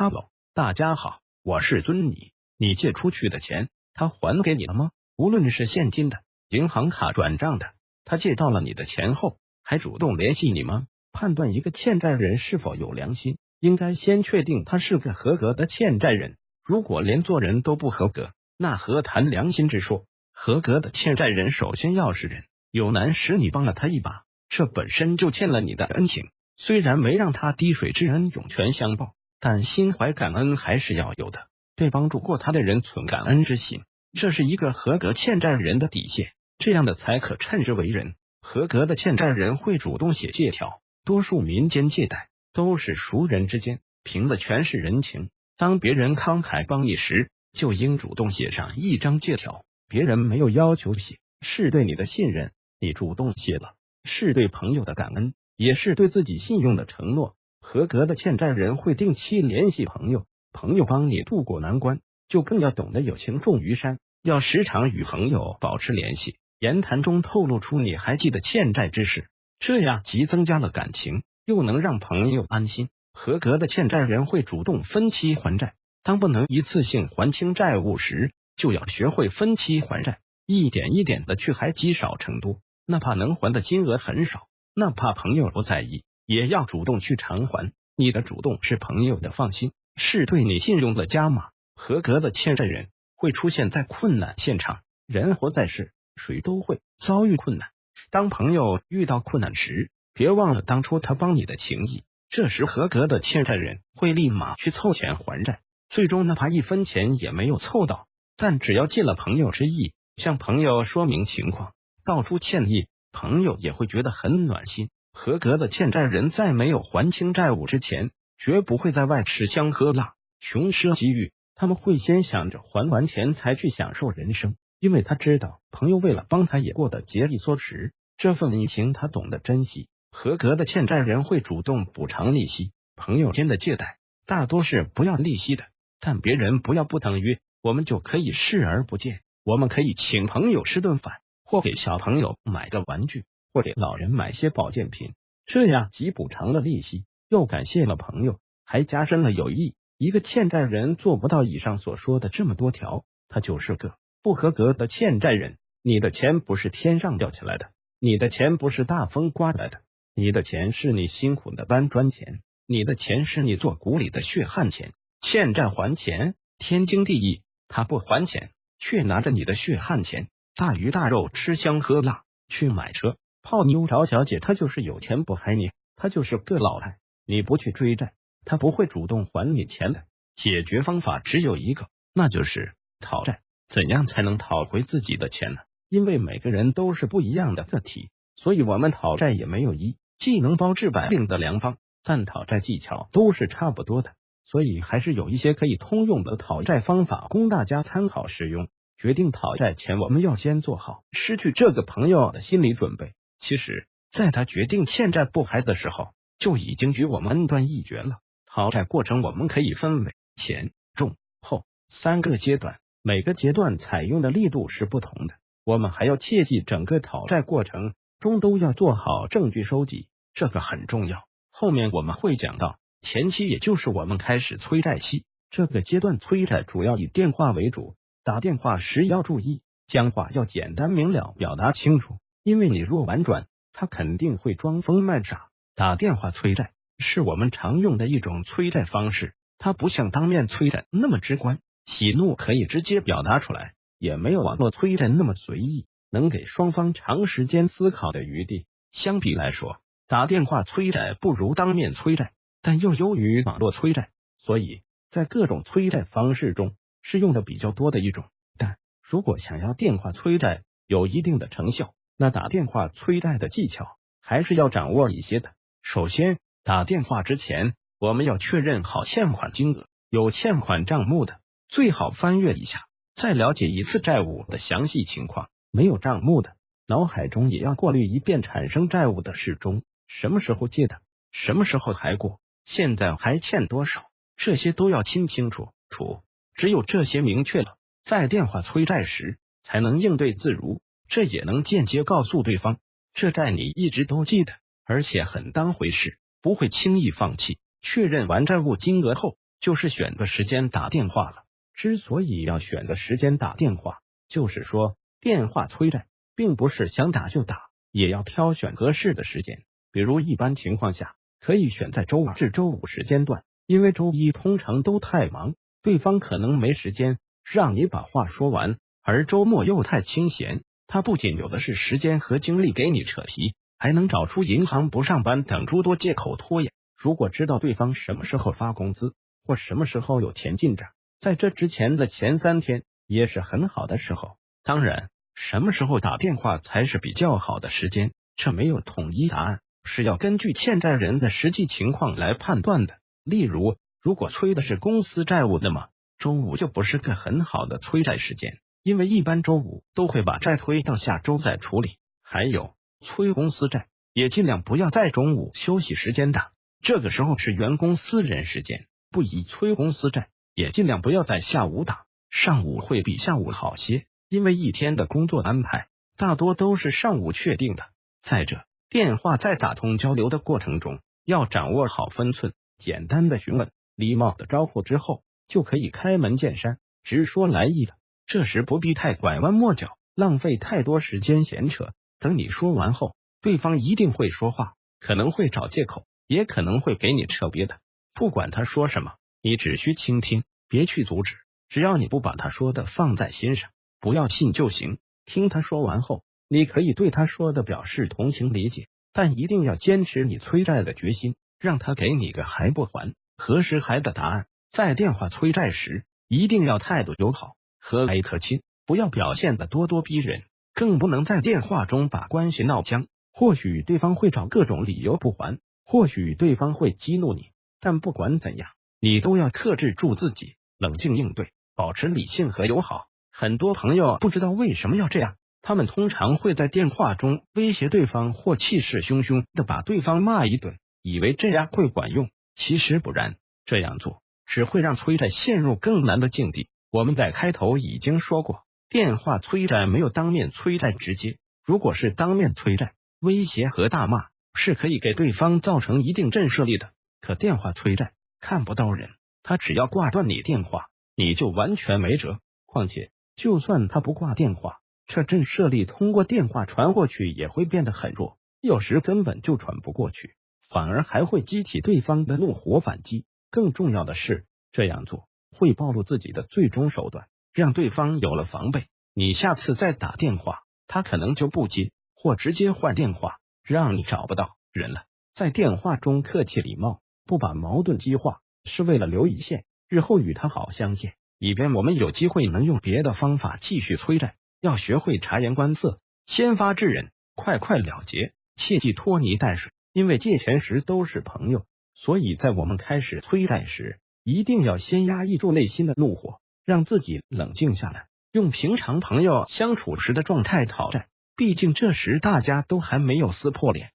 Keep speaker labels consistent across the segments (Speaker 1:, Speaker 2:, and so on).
Speaker 1: Hello，大家好，我是尊你。你借出去的钱，他还给你了吗？无论是现金的、银行卡转账的，他借到了你的钱后，还主动联系你吗？判断一个欠债人是否有良心，应该先确定他是个合格的欠债人。如果连做人都不合格，那何谈良心之说？合格的欠债人首先要是人，有难时你帮了他一把，这本身就欠了你的恩情。虽然没让他滴水之恩涌泉相报，但心怀感恩还是要有的，对帮助过他的人存感恩之心，这是一个合格欠债人的底线，这样的才可称之为人。合格的欠债人会主动写借条，多数民间借贷都是熟人之间，凭的全是人情。当别人慷慨帮你时，就应主动写上一张借条。别人没有要求写，是对你的信任，你主动写了，是对朋友的感恩，也是对自己信用的承诺。合格的欠债人会定期联系朋友，朋友帮你渡过难关，就更要懂得友情重于山，要时常与朋友保持联系，言谈中透露出你还记得欠债之事，这样既增加了感情，又能让朋友安心。合格的欠债人会主动分期还债，当不能一次性还清债务时，就要学会分期还债，一点一点的去还，积少成多，哪怕能还的金额很少，哪怕朋友不在意，也要主动去偿还。你的主动是朋友的放心，是对你信用的加码。合格的欠债人会出现在困难现场，人活在世，谁都会遭遇困难。当朋友遇到困难时，别忘了当初他帮你的情谊，这时合格的欠债人会立马去凑钱还债，最终哪怕一分钱也没有凑到，但只要尽了朋友之意，向朋友说明情况，道出歉意，朋友也会觉得很暖心。合格的欠债人在没有还清债务之前，绝不会在外吃香喝辣、穷奢极欲，他们会先想着还完钱才去享受人生，因为他知道朋友为了帮他也过得节衣缩食，这份恩情他懂得珍惜。合格的欠债人会主动补偿利息，朋友间的借贷大多是不要利息的，但别人不要不等于我们就可以视而不见。我们可以请朋友吃顿饭，或给小朋友买个玩具，或给老人买些保健品，这样既补偿了利息，又感谢了朋友，还加深了友谊。一个欠债人做不到以上所说的这么多条，他就是个不合格的欠债人。你的钱不是天上掉下来的，你的钱不是大风刮来的，你的钱是你辛苦的搬砖钱，你的钱是你做谷里的血汗钱。欠债还钱，天经地义，他不还钱，却拿着你的血汗钱，大鱼大肉吃香喝辣，去买车泡妞找小姐，他就是有钱不还你，他就是个老赖。你不去追债，他不会主动还你钱的。解决方法只有一个，那就是讨债。怎样才能讨回自己的钱呢？因为每个人都是不一样的个体，所以我们讨债也没有一技能包治百病的良方，但讨债技巧都是差不多的，所以还是有一些可以通用的讨债方法供大家参考使用。决定讨债前，我们要先做好失去这个朋友的心理准备。其实，在他决定欠债不还的时候，就已经与我们恩断义绝了。讨债过程我们可以分为前、中、后3个阶段，每个阶段采用的力度是不同的。我们还要切记，整个讨债过程中都要做好证据收集，这个很重要。后面我们会讲到前期，也就是我们开始催债期，这个阶段催债主要以电话为主，打电话时要注意，讲话要简单明了，表达清楚，因为你若婉转，他肯定会装疯卖傻。打电话催债是我们常用的一种催债方式，它不像当面催债那么直观，喜怒可以直接表达出来，也没有网络催债那么随意，能给双方长时间思考的余地。相比来说，打电话催债不如当面催债，但又优于网络催债，所以在各种催债方式中是用的比较多的一种。但如果想要电话催债有一定的成效，那打电话催债的技巧还是要掌握一些的。首先，打电话之前，我们要确认好欠款金额，有欠款账目的，最好翻阅一下，再了解一次债务的详细情况。没有账目的，脑海中也要过滤一遍产生债务的事中，什么时候借的，什么时候还过，现在还欠多少，这些都要清清楚楚。只有这些明确了，在电话催债时才能应对自如，这也能间接告诉对方，这债你一直都记得，而且很当回事，不会轻易放弃。确认完债务金额后，就是选个时间打电话了。之所以要选个时间打电话，就是说电话催债并不是想打就打，也要挑选合适的时间。比如一般情况下，可以选在周二至周五时间段，因为周一通常都太忙，对方可能没时间让你把话说完，而周末又太清闲，他不仅有的是时间和精力给你扯皮，还能找出银行不上班等诸多借口拖延。如果知道对方什么时候发工资或什么时候有钱进账，在这之前的前3天也是很好的时候。当然，什么时候打电话才是比较好的时间，这没有统一答案，是要根据欠债人的实际情况来判断的。例如，如果催的是公司债务，那么周五就不是个很好的催债时间，因为一般周五都会把债推到下周再处理。还有，催公司债也尽量不要在中午休息时间打，这个时候是员工私人时间，不宜催公司债，也尽量不要在下午打，上午会比下午好些，因为一天的工作安排大多都是上午确定的。再者，电话在打通交流的过程中要掌握好分寸，简单的询问，礼貌的招呼之后，就可以开门见山，直说来意了。这时不必太拐弯抹角，浪费太多时间闲扯。等你说完后，对方一定会说话，可能会找借口，也可能会给你扯别的。不管他说什么，你只需倾听，别去阻止。只要你不把他说的放在心上，不要信就行。听他说完后，你可以对他说的表示同情理解，但一定要坚持你催债的决心，让他给你个还不还、何时还的答案。在电话催债时，一定要态度友好、和蔼可亲，不要表现得咄咄逼人，更不能在电话中把关系闹僵。或许对方会找各种理由不还，或许对方会激怒你，但不管怎样，你都要克制住自己，冷静应对，保持理性和友好。很多朋友不知道为什么要这样，他们通常会在电话中威胁对方或气势汹汹地把对方骂一顿，以为这样会管用，其实不然，这样做只会让催债陷入更难的境地。我们在开头已经说过，电话催债没有当面催债直接，如果是当面催债，威胁和大骂是可以给对方造成一定震慑力的，可电话催债看不到人，他只要挂断你电话，你就完全没辙。况且就算他不挂电话，这震慑力通过电话传过去也会变得很弱，有时根本就传不过去，反而还会激起对方的怒火反击。更重要的是，这样做会暴露自己的最终手段，让对方有了防备，你下次再打电话，他可能就不接，或直接换电话，让你找不到人了。在电话中客气礼貌，不把矛盾激化，是为了留一线，日后与他好相见，以便我们有机会能用别的方法继续催债。要学会察言观色，先发制人，快快了结，切忌拖泥带水。因为借钱时都是朋友，所以在我们开始催债时，一定要先压抑住内心的怒火，让自己冷静下来，用平常朋友相处时的状态讨债。毕竟这时大家都还没有撕破脸。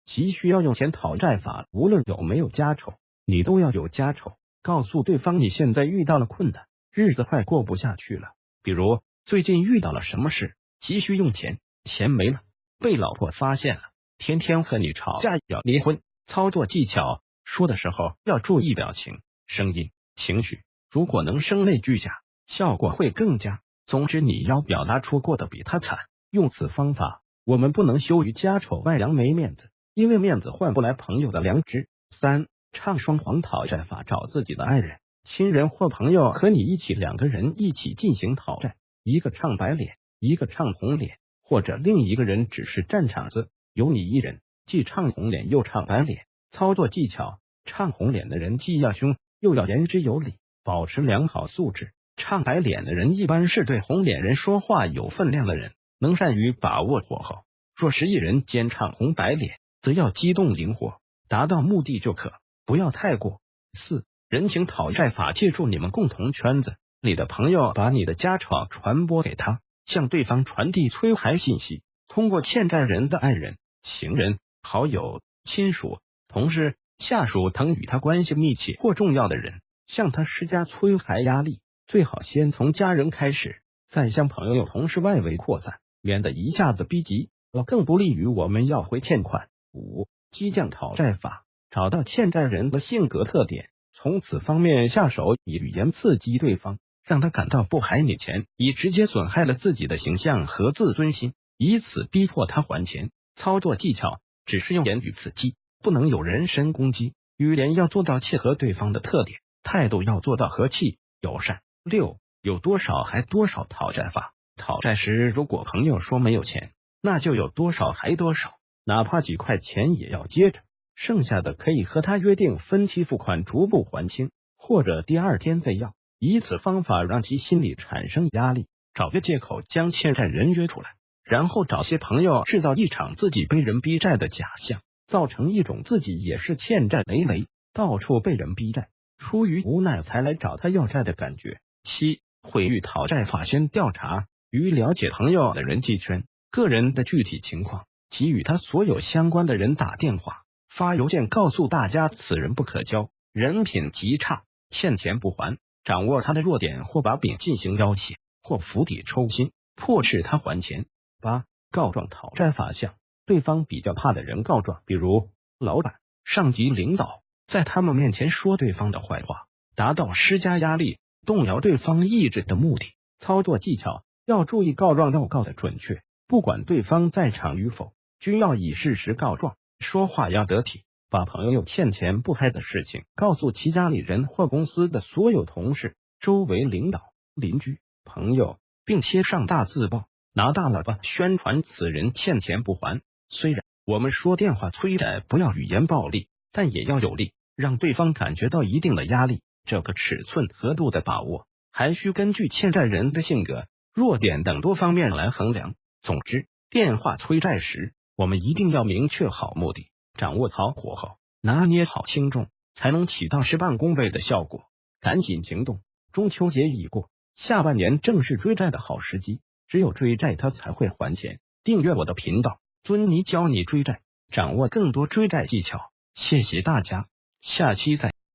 Speaker 1: 急需要用钱讨债法，无论有没有家丑，你都要有家丑，告诉对方你现在遇到了困难，日子快过不下去了。比如最近遇到了什么事，急需用钱，钱没了，被老婆发现了，天天和你吵架要离婚。操作技巧，说的时候要注意表情、声音、情绪，如果能声泪俱下，效果会更佳。总之你要表达出过得比他惨。用此方法，我们不能羞于家丑外扬没面子，因为面子换不来朋友的良知。3. 唱双簧讨债法，找自己的爱人、亲人或朋友和你一起，2个人一起进行讨债，一个唱白脸，一个唱红脸，或者另一个人只是占场子，由你一人既唱红脸又唱白脸。操作技巧，唱红脸的人既要凶又要言之有理，保持良好素质。唱白脸的人一般是对红脸人说话有分量的人，能善于把握火候。若是一人兼唱红白脸，则要机动灵活，达到目的就可，不要太过。4. 人情讨债法，借助你们共同圈子里的朋友，把你的家丑传播给他，向对方传递催还信息。通过欠债人的爱人、情人、好友、亲属、同事、下属等与他关系密切或重要的人，向他施加催还压力。最好先从家人开始，再向朋友、同事外围扩散，免得一下子逼急，更不利于我们要回欠款。5. 激将讨债法，找到欠债人的性格特点，从此方面下手，以语言刺激对方，让他感到不还你钱，已直接损害了自己的形象和自尊心，以此逼迫他还钱。操作技巧只是用言语刺激，不能有人身攻击，语言要做到切合对方的特点，态度要做到和气友善。6. 有多少还多少讨债法。讨债时，如果朋友说没有钱，那就有多少还多少，哪怕几块钱也要接着，剩下的可以和他约定分期付款，逐步还清，或者第二天再要，以此方法让其心里产生压力，找个借口将欠债人约出来，然后找些朋友制造一场自己被人逼债的假象，造成一种自己也是欠债累累，到处被人逼债，出于无奈才来找他要债的感觉。7. 会遇讨债法。先调查与了解朋友的人际圈、个人的具体情况，给予他所有相关的人打电话、发邮件告诉大家此人不可交，人品极差，欠钱不还，掌握他的弱点或把柄进行要挟或釜底抽薪，迫使他还钱。8. 告状讨债法。向对方比较怕的人告状，比如老板、上级领导，在他们面前说对方的坏话，达到施加压力、动摇对方意志的目的。操作技巧要注意告状要告的准确，不管对方在场与否，均要以事实告状，说话要得体，把朋友欠钱不还的事情告诉其家里人或公司的所有同事、周围领导、邻居、朋友，并贴上大字报，拿大喇叭宣传此人欠钱不还。虽然我们说电话催债不要语言暴力，但也要有力，让对方感觉到一定的压力。这个尺寸和度的把握，还需根据欠债人的性格、弱点等多方面来衡量。总之，电话催债时，我们一定要明确好目的，掌握好火候，拿捏好轻重，才能起到事半功倍的效果。赶紧行动！中秋节已过，下半年正是追债的好时机，只有追债他才会还钱。订阅我的频道，尊尼教你追债，掌握更多追债技巧。谢谢大家，下期再见。